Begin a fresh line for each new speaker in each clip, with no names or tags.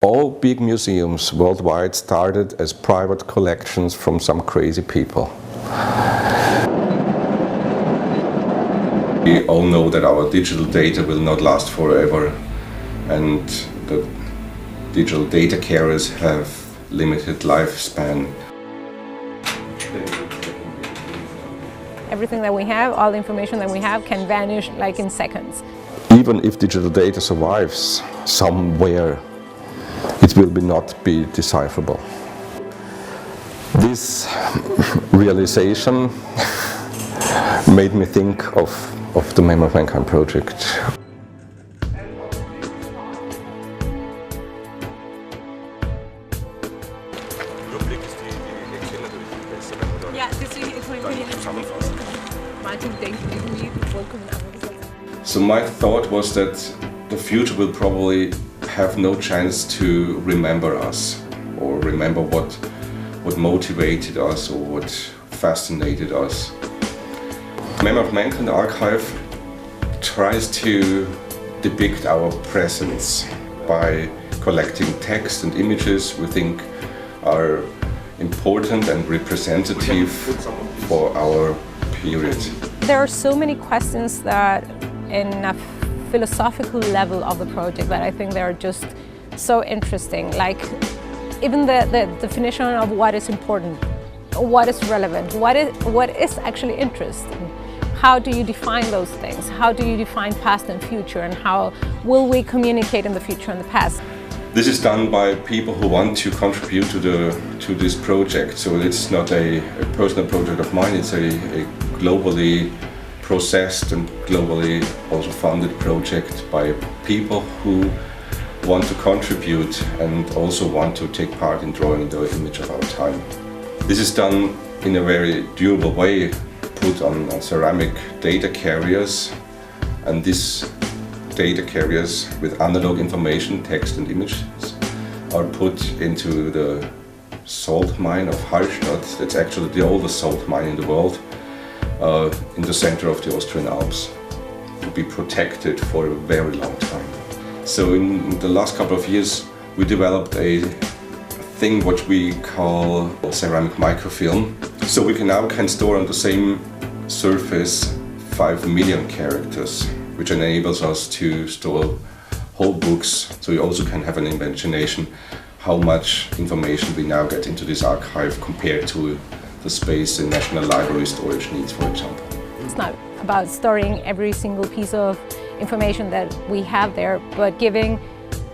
All big museums worldwide started as private collections from some crazy people. We all know that our digital data will not last forever, and the digital data carriers have limited lifespan.
Everything that we have, all the information that we have, can vanish like in seconds.
Even if digital data survives somewhere, it will not be decipherable. This realization made me think of the Memory of Mankind project. So my thought was that the future will probably have no chance to remember us, or remember what motivated us or what fascinated us. Memory of Mankind archive tries to depict our presence by collecting text and images we think are important and representative for our period.
There are so many questions that in a philosophical level of the project that I think they are just so interesting. Like even the definition of what is important, what is relevant, what is actually interesting. How do you define those things? How do you define past and future, and how will we communicate in the future and the past?
This is done by people who want to contribute to this project. So it's not a personal project of mine, it's a globally processed and globally also funded project by people who want to contribute and also want to take part in drawing the image of our time. This is done in a very durable way, put on ceramic data carriers, and these data carriers with analog information, text and images, are put into the salt mine of Hallstatt. That's actually the oldest salt mine in the world, in the center of the Austrian Alps, to be protected for a very long time. So in the last couple of years we developed a thing what we call ceramic microfilm. So we now can store on the same surface 5 million characters, which enables us to store whole books. So you also can have an imagination how much information we now get into this archive compared to the space in National Library storage needs, for example.
It's not about storing every single piece of information that we have there, but giving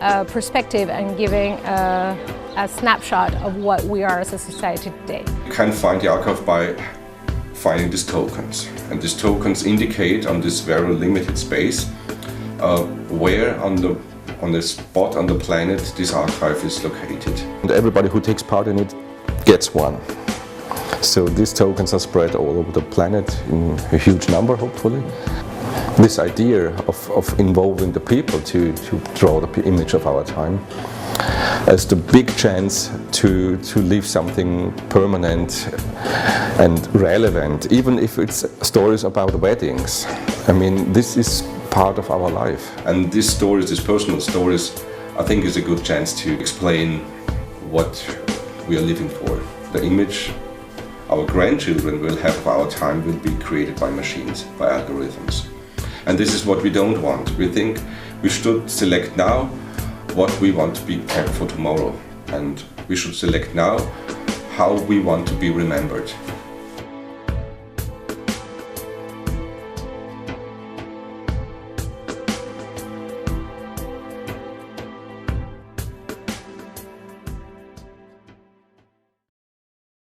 a perspective and giving a snapshot of what we are as a society today.
You can find the archive by finding these tokens, and these tokens indicate on this very limited space where on the spot on the planet this archive is located. And everybody who takes part in it gets one. So these tokens are spread all over the planet in a huge number, hopefully. This idea of involving the people to draw the image of our time as the big chance to leave something permanent and relevant, even if it's stories about weddings. I mean, this is part of our life. And these stories, these personal stories, I think is a good chance to explain what we are living for. The image our grandchildren will have of our time will be created by machines, by algorithms. And this is what we don't want. We think we should select now what we want to be kept for tomorrow. And we should select now how we want to be remembered.